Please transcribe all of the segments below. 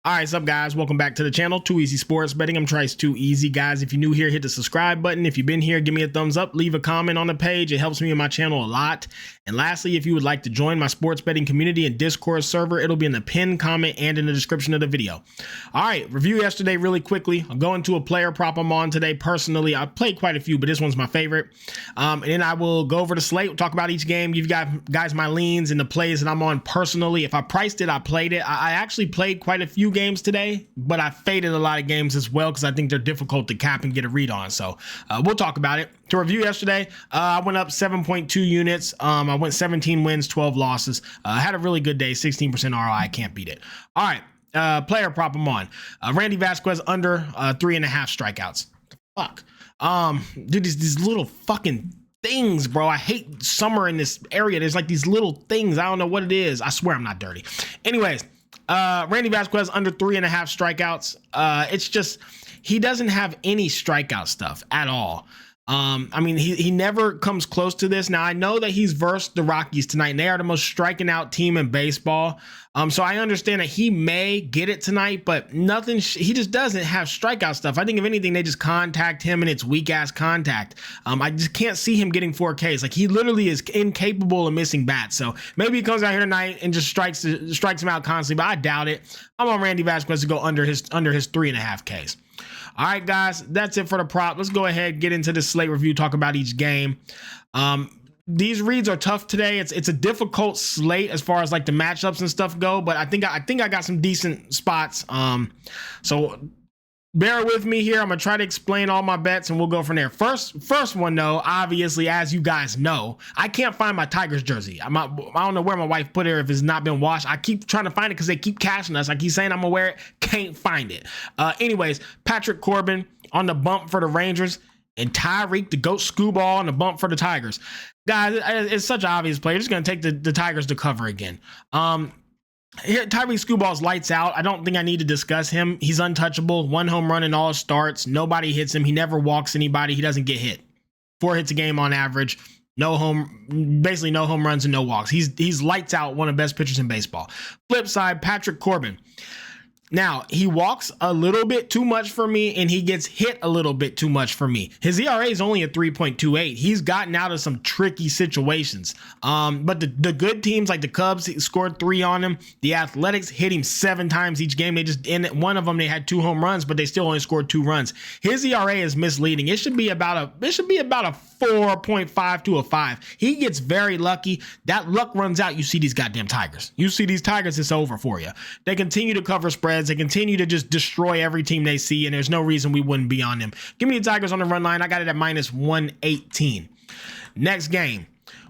All right, what's up, guys? Welcome back to the channel, Too Easy Sports Betting. I'm Trice Too Easy, guys. If you're new here, hit the subscribe button. If you've been here, give me a thumbs up, leave a comment on the page. It helps me and my channel a lot. And lastly, if you would like to join my sports betting community and Discord server, it'll be in the pinned comment and in the description of the video. All right, review yesterday really quickly. I'll go into a player prop I'm on today. Personally, I played quite a few, but this one's my favorite. And then I will go over the slate, we'll talk about each game, give you guys my leans and the plays that I'm on personally. If I priced it, I played it. I actually played quite a few games today, but I faded a lot of games as well because I think they're difficult to cap and get a read on. So we'll talk about it. To review yesterday, I went up 7.2 units. I went 17 wins, 12 losses. I had a really good day, 16% ROI. I can't beat it. All right, player prop I'm on. Randy Vasquez under 3.5 strikeouts. Fuck. Dude, these little fucking things, bro. I hate summer in this area. There's like these little things. I don't know what it is. I swear I'm not dirty. Anyways, Randy Vasquez under 3.5 strikeouts. It's just, he doesn't have any strikeout stuff at all. I mean, he never comes close to this. Now, I know that he's versed the Rockies tonight, and they are the most striking out team in baseball. So I understand that he may get it tonight, but nothing, he just doesn't have strikeout stuff. I think if anything, they just contact him and it's weak ass contact. I just can't see him getting 4Ks. Like, he literally is incapable of missing bats. So maybe he comes out here tonight and just strikes him out constantly, but I doubt it. I'm on Randy Vasquez to go under his 3.5 Ks. All right, guys, that's it for the prop. Let's go ahead, get into the slate review, talk about each game. These reads are tough today. It's a difficult slate as far as like the matchups and stuff go, but I think I got some decent spots. So bear with me here. I'm gonna try to explain all my bets and we'll go from there. First one though, obviously, as you guys know, I can't find my Tigers jersey. I don't know where my wife put it, or if it's not been washed. I keep trying to find it because they keep cashing us. I keep saying I'm gonna wear it, can't find it. Anyways, Patrick Corbin on the bump for the Rangers, and Tyreek the GOAT Screwball on the bump for the Tigers. Guys, it's such an obvious play. You're just gonna take the Tigers to cover again. Here, Tyreek Screwball's lights out. I don't think I need to discuss him. He's untouchable. 1 home run in all his starts. Nobody hits him. He never walks anybody. He doesn't get hit. 4 hits a game on average. Basically no home runs and no walks. He's lights out, one of the best pitchers in baseball. Flip side, Patrick Corbin. Now, he walks a little bit too much for me, and he gets hit a little bit too much for me. His ERA is only at 3.28. He's gotten out of some tricky situations. But the good teams like the Cubs scored 3 on him. The Athletics hit him 7 times each game. They just, in one of them, they had 2 home runs, but they still only scored 2 runs. His ERA is misleading. It should be about a 4.5 to a 5. He gets very lucky. That luck runs out. You see these goddamn Tigers. You see these Tigers, it's over for you. They continue to cover spreads. They continue to just destroy every team they see, and there's no reason we wouldn't be on them. Give me the Tigers on the run line. I got it at -118. Next game,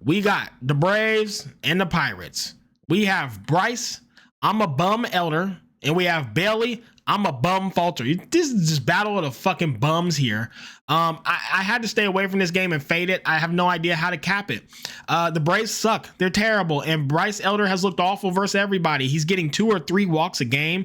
we got the Braves and the Pirates. We have Bryce, I'm a bum Elder, and we have Bailey, I'm a bum Falter. This is just battle of the fucking bums here. I had to stay away from this game and fade it. I have no idea how to cap it. The Braves suck. They're terrible. And Bryce Elder has looked awful versus everybody. He's getting 2 or 3 walks a game.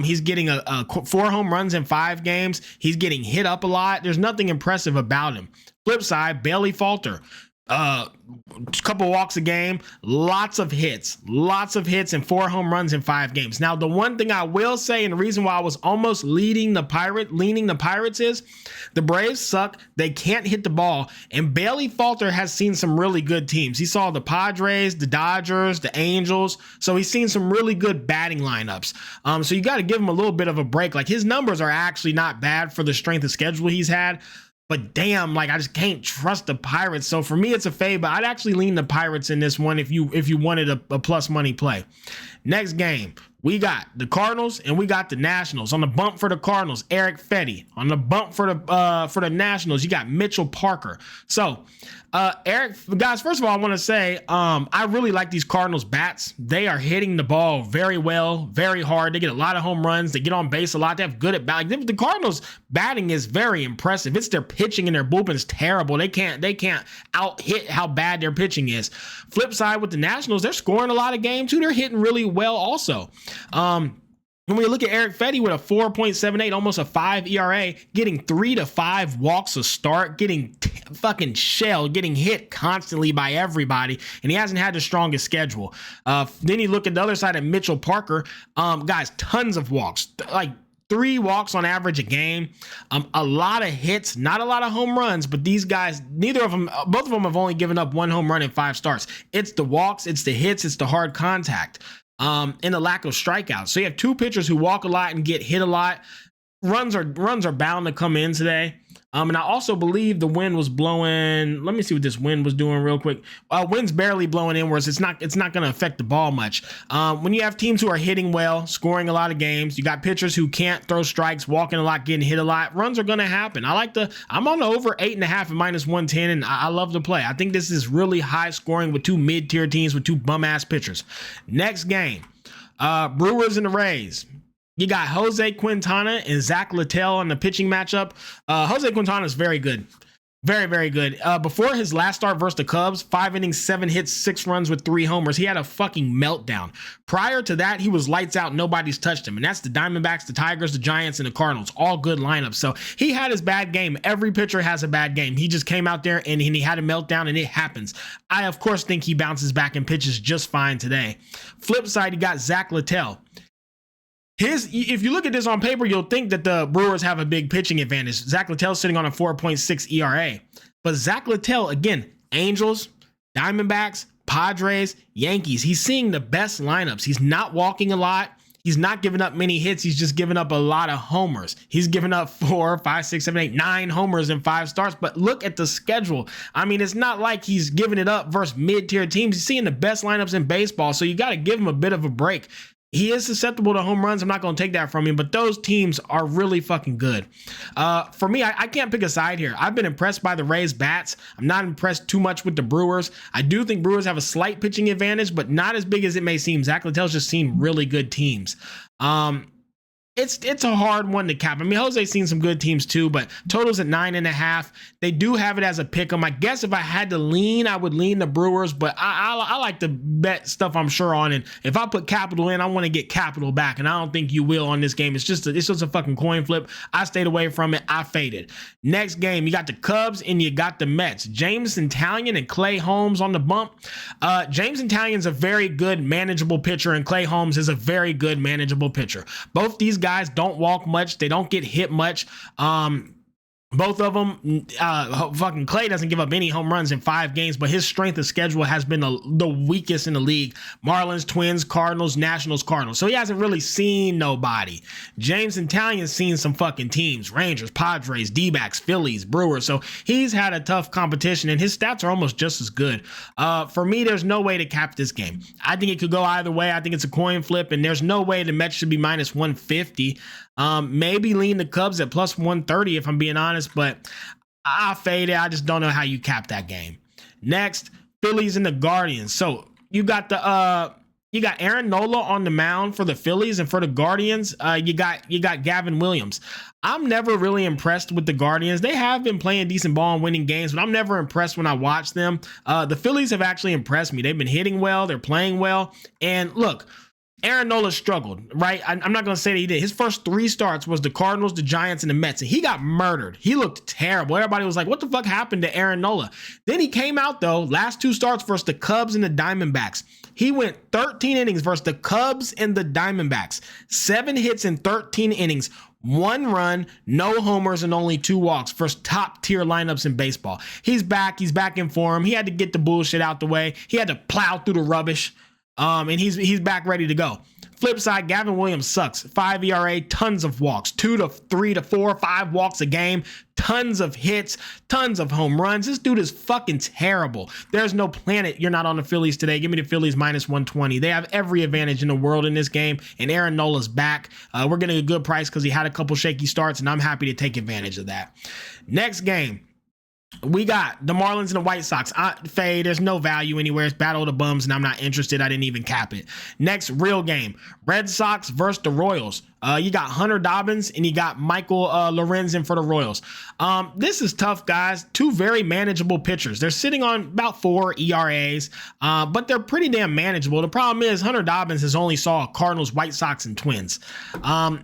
He's getting 4 home runs in 5 games. He's getting hit up a lot. There's nothing impressive about him. Flip side, Bailey Falter. Couple walks a game, lots of hits and 4 home runs in 5 games. Now, the one thing I will say, and the reason why I was almost leaning the Pirates is the Braves suck. They can't hit the ball, and Bailey Falter has seen some really good teams. He saw the Padres, the Dodgers, the Angels, so he's seen some really good batting lineups. So you got to give him a little bit of a break. Like, his numbers are actually not bad for the strength of schedule he's had. But damn, like, I just can't trust the Pirates. So for me, it's a fade, but I'd actually lean the Pirates in this one if you wanted a plus money play. Next game, we got the Cardinals and we got the Nationals. On the bump for the Cardinals, Eric Fetty. On the bump for the Nationals, you got Mitchell Parker. So, Eric, guys, first of all, I want to say I really like these Cardinals bats. They are hitting the ball very well, very hard. They get a lot of home runs. They get on base a lot. They have good at batting. The Cardinals batting is very impressive. It's their pitching, and their bullpen is terrible. They can't out hit how bad their pitching is. Flip side with the Nationals, they're scoring a lot of games too. They're hitting really well also. When we look at Eric Fetty with a 4.78, almost a 5 ERA, getting 3 to 5 walks a start, getting fucking shell, getting hit constantly by everybody, and he hasn't had the strongest schedule. Then you look at the other side at Mitchell Parker. Guys, tons of walks, like 3 walks on average a game, a lot of hits, not a lot of home runs, but these guys, both of them have only given up 1 home run in 5 starts. It's the walks, it's the hits, it's the hard contact, and the lack of strikeouts. So you have 2 pitchers who walk a lot and get hit a lot. Runs are bound to come in today. And I also believe the wind was blowing. Let me see what this wind was doing real quick. Wind's barely blowing inwards. It's not going to affect the ball much. When you have teams who are hitting well, scoring a lot of games, you got pitchers who can't throw strikes, walking a lot, getting hit a lot. Runs are going to happen. I'm on the over 8.5 at -110, and I love to play. I think this is really high scoring with 2 mid-tier teams with 2 bum-ass pitchers. Next game, Brewers and the Rays. You got Jose Quintana and Zach Littell on the pitching matchup. Jose Quintana is very good. Very, very good. Before his last start versus the Cubs, 5 innings, 7 hits, 6 runs with 3 homers. He had a fucking meltdown. Prior to that, he was lights out. Nobody's touched him. And that's the Diamondbacks, the Tigers, the Giants, and the Cardinals. All good lineups. So he had his bad game. Every pitcher has a bad game. He just came out there and he had a meltdown, and it happens. I, of course, think he bounces back and pitches just fine today. Flip side, you got Zach Littell. If you look at this on paper, you'll think that the Brewers have a big pitching advantage. Zach Littell's sitting on a 4.6 ERA. But Zach Littell, again, Angels, Diamondbacks, Padres, Yankees. He's seeing the best lineups. He's not walking a lot. He's not giving up many hits. He's just giving up a lot of homers. He's given up 4, 5, 6, 7, 8, 9 homers in 5 starts. But look at the schedule. I mean, it's not like he's giving it up versus mid-tier teams. He's seeing the best lineups in baseball. So you got to give him a bit of a break. He is susceptible to home runs. I'm not going to take that from him, but those teams are really fucking good. For me, I can't pick a side here. I've been impressed by the Rays bats. I'm not impressed too much with the Brewers. I do think Brewers have a slight pitching advantage, but not as big as it may seem. Zach Littell's just seen really good teams. It's a hard one to cap. I mean, Jose's seen some good teams too, but total's at 9.5. They do have it as a pick 'em. I guess if I had to lean, I would lean the Brewers, but I like to bet stuff I'm sure on. And if I put capital in, I want to get capital back. And I don't think you will on this game. It's just a fucking coin flip. I stayed away from it. I faded. Next game, you got the Cubs and you got the Mets. James Italian and Clay Holmes on the bump. James Italian's a very good, manageable pitcher, and Clay Holmes is a very good, manageable pitcher. Both these guys don't walk much. They don't get hit much. Both of them, fucking Clay doesn't give up any home runs in 5 games, but his strength of schedule has been the weakest in the league. Marlins, Twins, Cardinals, Nationals, Cardinals. So he hasn't really seen nobody. James Italian's seen some fucking teams: Rangers, Padres, D-backs, Phillies, Brewers. So he's had a tough competition, and his stats are almost just as good. For me, there's no way to cap this game. I think it could go either way. I think it's a coin flip, and there's no way the Mets should be -150. Maybe lean the Cubs at +130 if I'm being honest, but I fade it. I just don't know how you cap that game. Next, Phillies and the Guardians. So you got Aaron Nola on the mound for the Phillies, and for the Guardians, you got Gavin Williams. I'm never really impressed with the Guardians. They have been playing decent ball and winning games, but I'm never impressed when I watch them. The Phillies have actually impressed me. They've been hitting well. They're playing well. And look, Aaron Nola struggled, right? I'm not going to say that he did. His first 3 starts was the Cardinals, the Giants, and the Mets, and he got murdered. He looked terrible. Everybody was like, what the fuck happened to Aaron Nola? Then he came out, though, last 2 starts versus the Cubs and the Diamondbacks. He went 13 innings versus the Cubs and the Diamondbacks. 7 hits in 13 innings. 1 run, no homers, and only 2 walks for top tier lineups in baseball. He's back. He's back in form. He had to get the bullshit out the way. He had to plow through the rubbish. And he's back ready to go. Flip side, Gavin Williams sucks. 5 ERA, tons of walks, 2 to 3 to 4, 5 walks a game, tons of hits, tons of home runs. This dude is fucking terrible. There's no planet you're not on the Phillies today. Give me the Phillies -120. They have every advantage in the world in this game, and Aaron Nola's back. We're getting a good price because he had a couple shaky starts, and I'm happy to take advantage of that. Next game, we got the Marlins and the White Sox. Fade, there's no value anywhere. It's battle of the bums, and I'm not interested. I didn't even cap it. Next real game, Red Sox versus the Royals. You got Hunter Dobbins and you got Michael Lorenzen for the Royals. This is tough, guys. Two very manageable pitchers. They're sitting on about 4 ERAs, but they're pretty damn manageable. The problem is Hunter Dobbins has only saw Cardinals, White Sox, and Twins.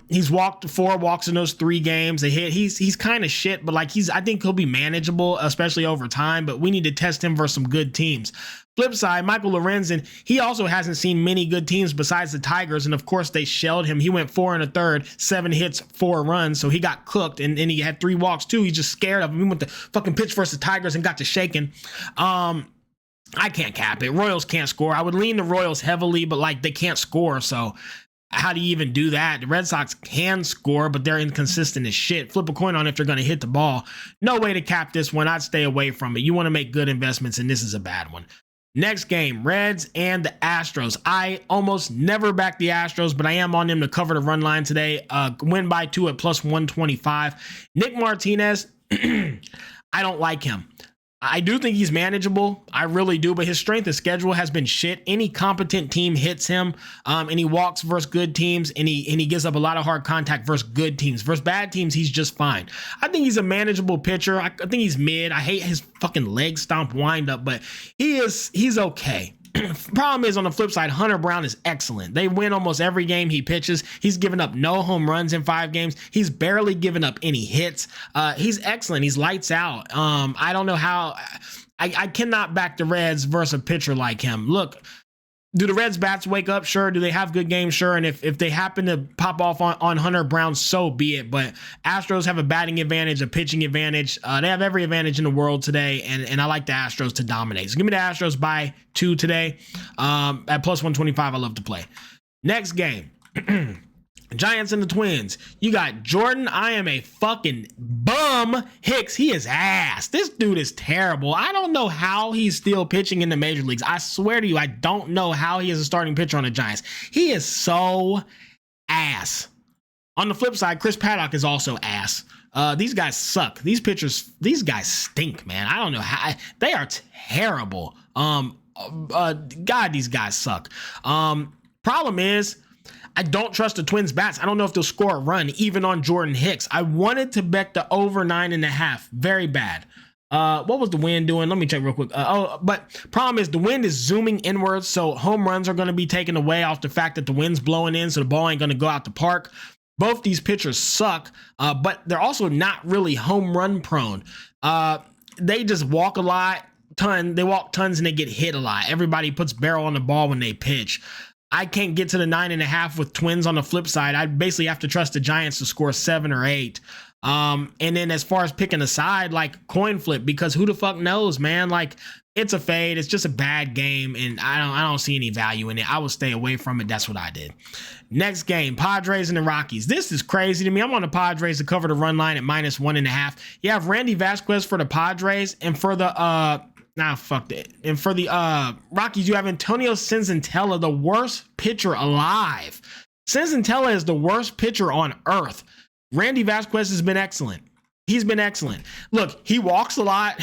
He's walked 4 walks in those 3 games. They hit. He's kind of shit, but like I think he'll be manageable, especially over time. But we need to test him versus some good teams. Flip side, Michael Lorenzen, he also hasn't seen many good teams besides the Tigers, and of course they shelled him. He went 4 1/3, 7 hits, 4 runs, so he got cooked, and he had 3 walks too. He's just scared of him. He went to fucking pitch versus the Tigers and got to shaking. I can't cap it. Royals can't score. I would lean the Royals heavily, but like they can't score, so how do you even do that? The Red Sox can score, but they're inconsistent as shit. Flip a coin on if they're going to hit the ball. No way to cap this one. I'd stay away from it. You want to make good investments, and this is a bad one. Next game, Reds and the Astros. I almost never back the Astros, but I am on them to cover the run line today. Win by 2 at plus 125. Nick Martinez, I don't like him. I do think he's manageable. I really do, but his strength of schedule has been shit. Any competent team hits him, and he walks versus good teams, and he gives up a lot of hard contact versus good teams. Versus bad teams, he's just fine. I think he's a manageable pitcher. I think he's mid. I hate his fucking leg stomp windup, but he's okay. Problem is, on the flip side, Hunter Brown is excellent. They win almost every game he pitches. He's given up no home runs in 5 games. He's barely given up any hits. He's excellent. He's lights out. I don't know how. I cannot back the Reds versus a pitcher like him. Look, do the Reds bats wake up? Sure. Do they have good games? Sure. And if they happen to pop off on Hunter Brown, so be it. But Astros have a batting advantage, a pitching advantage. They have every advantage in the world today, and I like the Astros to dominate. So give me the Astros by 2 today. At plus 125, I love to play. Next game. Giants and the Twins. You got Jordan. I am a fucking bum. Hicks. He is ass. This dude is terrible. I don't know how he's still pitching in the major leagues. I swear to you, I don't know how he is a starting pitcher on the Giants. He is so ass. On the flip side, Chris Paddock is also ass. These guys suck. These pitchers, these guys stink, man. I don't know how. They are terrible. God, these guys suck. Problem is, I don't trust the Twins bats. I don't know if they'll score a run, even on Jordan Hicks. I wanted to bet the over 9.5. Very bad. What was the wind doing? Let me check real quick. But problem is the wind is zooming inwards, so home runs are going to be taken away off the fact that the wind's blowing in, so the ball ain't going to go out the park. Both these pitchers suck, but they're also not really home run prone. They just walk a lot, they walk tons, and they get hit a lot. Everybody puts barrel on the ball when they pitch. I can't get to the 9.5 with Twins on the flip side. I basically have to trust the Giants to score 7 or 8. And then as far as picking a side, like coin flip, because who the fuck knows, man? Like it's a fade. It's just a bad game, and I don't see any value in it. I will stay away from it. That's what I did. Next game, Padres and the Rockies. This is crazy to me. I'm on the Padres to cover the run line at minus 1.5. You have Randy Vasquez for the Padres, and for the fuck that. And for the Rockies, you have Antonio Senzatella, the worst pitcher alive. Senzatella is the worst pitcher on earth. Randy Vasquez has been excellent. He's been excellent. Look, he walks a lot.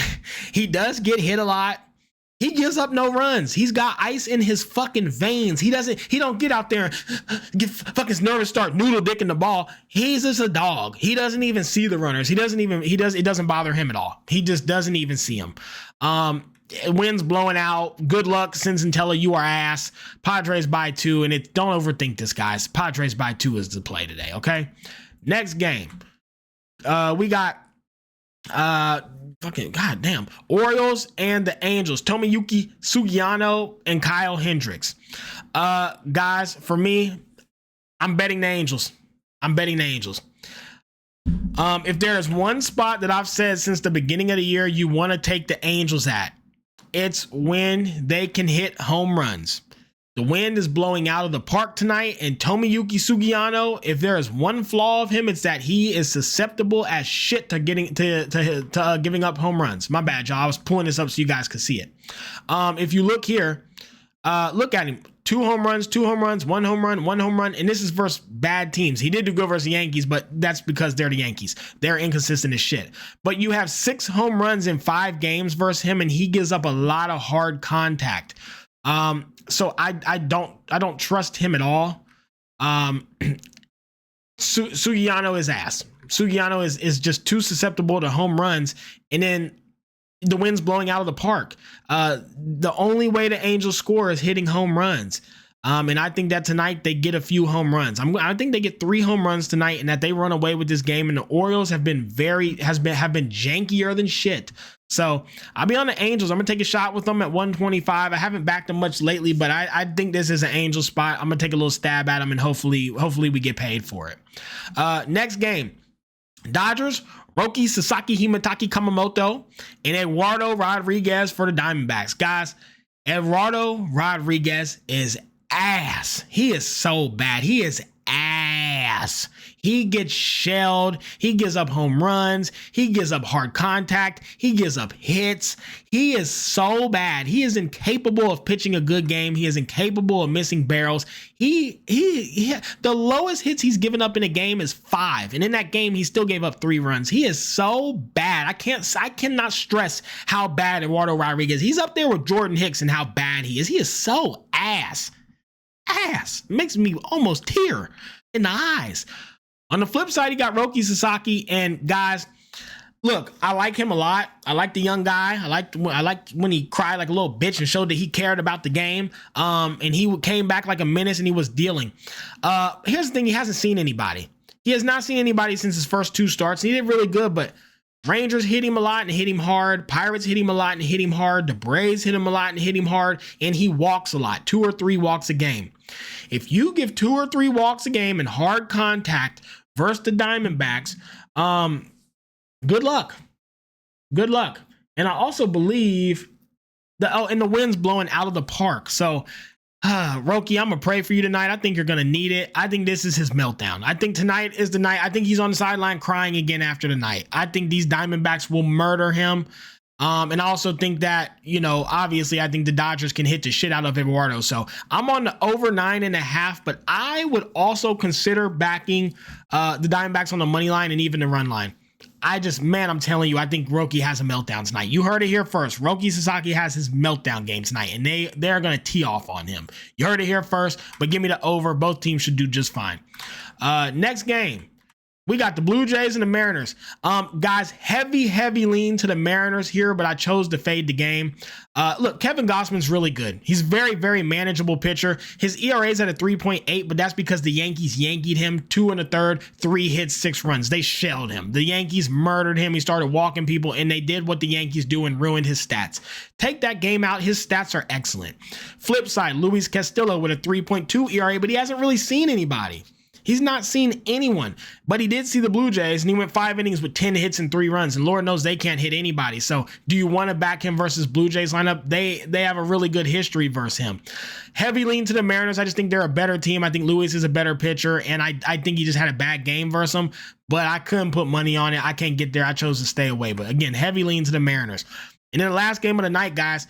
He does get hit a lot. He gives up no runs. He's got ice in his fucking veins. He don't get out there and get fucking nervous, start noodle dicking the ball. He's just a dog. He doesn't even see the runners. It doesn't bother him at all. He just doesn't even see them. Wind's blowing out. Good luck, Senzatella. You are ass. Padres by 2, and don't overthink this, guys. Padres by 2 is the play today, okay? Next game. We got fucking goddamn Orioles and the Angels. Tomoyuki Sugiyano and Kyle Hendricks. Guys, for me, I'm betting the Angels. If there is one spot that I've said since the beginning of the year you want to take the Angels at, it's when they can hit home runs. The wind is blowing out of the park tonight, and Tomoyuki Sugiyano, if there is one flaw of him, it's that he is susceptible as shit to giving up home runs. My bad, y'all. I was pulling this up so you guys could see it. If you look here, look at him. 2 home runs, 1 home run, and this is versus bad teams. He did do good versus the Yankees, but that's because they're the Yankees. They're inconsistent as shit. But you have 6 home runs in 5 games versus him, and he gives up a lot of hard contact. So I don't trust him at all. Sugiyano is ass. Sugiyano is just too susceptible to home runs, and then the wind's blowing out of the park. The only way the Angels score is hitting home runs. And I think that tonight they get a few home runs. I think they get 3 home runs tonight, and that they run away with this game. And the Orioles have been jankier than shit. So I'll be on the Angels. I'm gonna take a shot with them at 125. I haven't backed them much lately, but I think this is an Angel spot. I'm gonna take a little stab at them, and hopefully we get paid for it. Next game, Dodgers, Roki Sasaki Himataki Kamamoto, and Eduardo Rodriguez for the Diamondbacks. Guys, Eduardo Rodriguez is ass. He is so bad. He is ass. He gets shelled. He gives up home runs. He gives up hard contact. He gives up hits. He is so bad. He is incapable of pitching a good game. He is incapable of missing barrels. The lowest hits he's given up in a game is 5. And in that game, he still gave up 3 runs. He is so bad. I cannot stress how bad Eduardo Rodriguez. He's up there with Jordan Hicks and how bad he is. He is so ass. Makes me almost tear in the eyes. On the flip side, you got Roki Sasaki, and guys, look, I like him a lot. I like the young guy. I liked when he cried like a little bitch and showed that he cared about the game. And he came back like a menace, and he was dealing. Here's the thing: he hasn't seen anybody. He has not seen anybody since his first 2 starts. He did really good, but Rangers hit him a lot and hit him hard. Pirates hit him a lot and hit him hard. The Braves hit him a lot and hit him hard. And he walks a lot, 2 or 3 walks a game. If you give 2 or 3 walks a game and hard contact versus the Diamondbacks, good luck. Good luck. And I also believe and the wind's blowing out of the park. So, Roki, I'm going to pray for you tonight. I think you're going to need it. I think this is his meltdown. I think tonight is the night. I think he's on the sideline crying again after the night. I think these Diamondbacks will murder him. And I also think that, obviously I think the Dodgers can hit the shit out of Eduardo. So I'm on the over 9.5, but I would also consider backing the Diamondbacks on the money line and even the run line. I'm telling you, I think Roki has a meltdown tonight. You heard it here first. Roki Sasaki has his meltdown game tonight, and they're going to tee off on him. You heard it here first, but give me the over. Both teams should do just fine. Next game, we got the Blue Jays and the Mariners. Guys, heavy lean to the Mariners here, but I chose to fade the game. Look, Kevin Gausman's really good. He's very manageable pitcher. His ERA is at a 3.8, but that's because the Yankees yankied him 2 1/3, 3 hits, 6 runs. They shelled him. The Yankees murdered him. He started walking people, and they did what the Yankees do and ruined his stats. Take that game out, his stats are excellent. Flip side, Luis Castillo with a 3.2 ERA, but he hasn't really seen anybody. He's not seen anyone, but he did see the Blue Jays, and he went 5 innings with 10 hits and 3 runs, and Lord knows they can't hit anybody. So do you want to back him versus Blue Jays lineup? They have a really good history versus him. Heavy lean to the Mariners. I just think they're a better team. I think Luis is a better pitcher, and I think he just had a bad game versus them, but I couldn't put money on it. I can't get there. I chose to stay away, but again, heavy lean to the Mariners. And then the last game of the night, guys,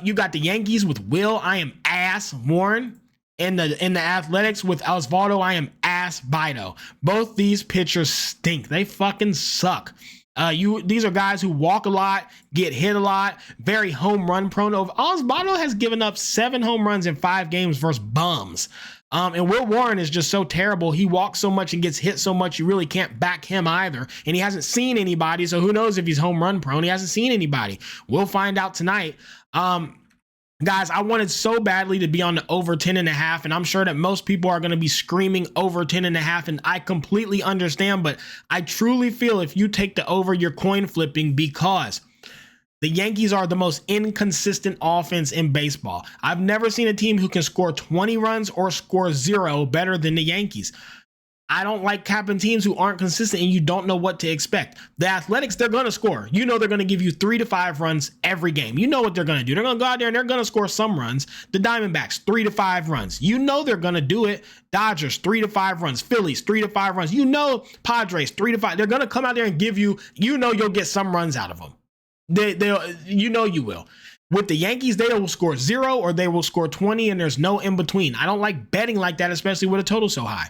you got the Yankees with Will I Am Ass Warren. In the Athletics with Osvaldo I Am Ass Bido. Both these pitchers stink. They fucking suck. These are guys who walk a lot, get hit a lot, very home run prone. Osvaldo has given up 7 home runs in 5 games versus bums. And Will Warren is just so terrible. He walks so much and gets hit so much, you really can't back him either. And he hasn't seen anybody, so who knows if he's home run prone. He hasn't seen anybody. We'll find out tonight. Guys, I wanted so badly to be on the over 10.5, and I'm sure that most people are going to be screaming over 10.5, and I completely understand, but I truly feel if you take the over, you're coin flipping, because the Yankees are the most inconsistent offense in baseball. I've never seen a team who can score 20 runs or score 0 better than the Yankees. I don't like capping teams who aren't consistent and you don't know what to expect. The Athletics, they're going to score. You know they're going to give you 3 to 5 runs every game. You know what they're going to do. They're going to go out there and they're going to score some runs. The Diamondbacks, 3 to 5 runs. You know they're going to do it. Dodgers, 3 to 5 runs. Phillies, 3 to 5 runs. You know Padres, 3 to 5. They're going to come out there and give you, you'll get some runs out of them. You will. With the Yankees, they will score 0 or they will score 20 and there's no in between. I don't like betting like that, especially with a total so high.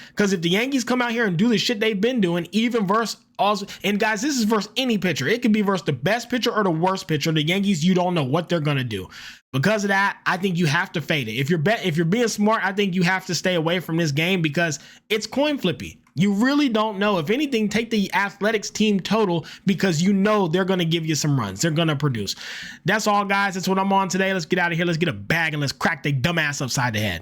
Because if the Yankees come out here and do the shit they've been doing, even versus Also, and guys, this is versus any pitcher. It could be versus the best pitcher or the worst pitcher. The Yankees, you don't know what they're gonna do. Because of that, I think you have to fade it. If you're being smart, I think you have to stay away from this game because it's coin flippy. You really don't know. If anything, take the Athletics team total because you know they're going to give you some runs. They're going to produce. That's all, guys. That's what I'm on today. Let's get out of here. Let's get a bag and let's crack their dumb ass upside the head.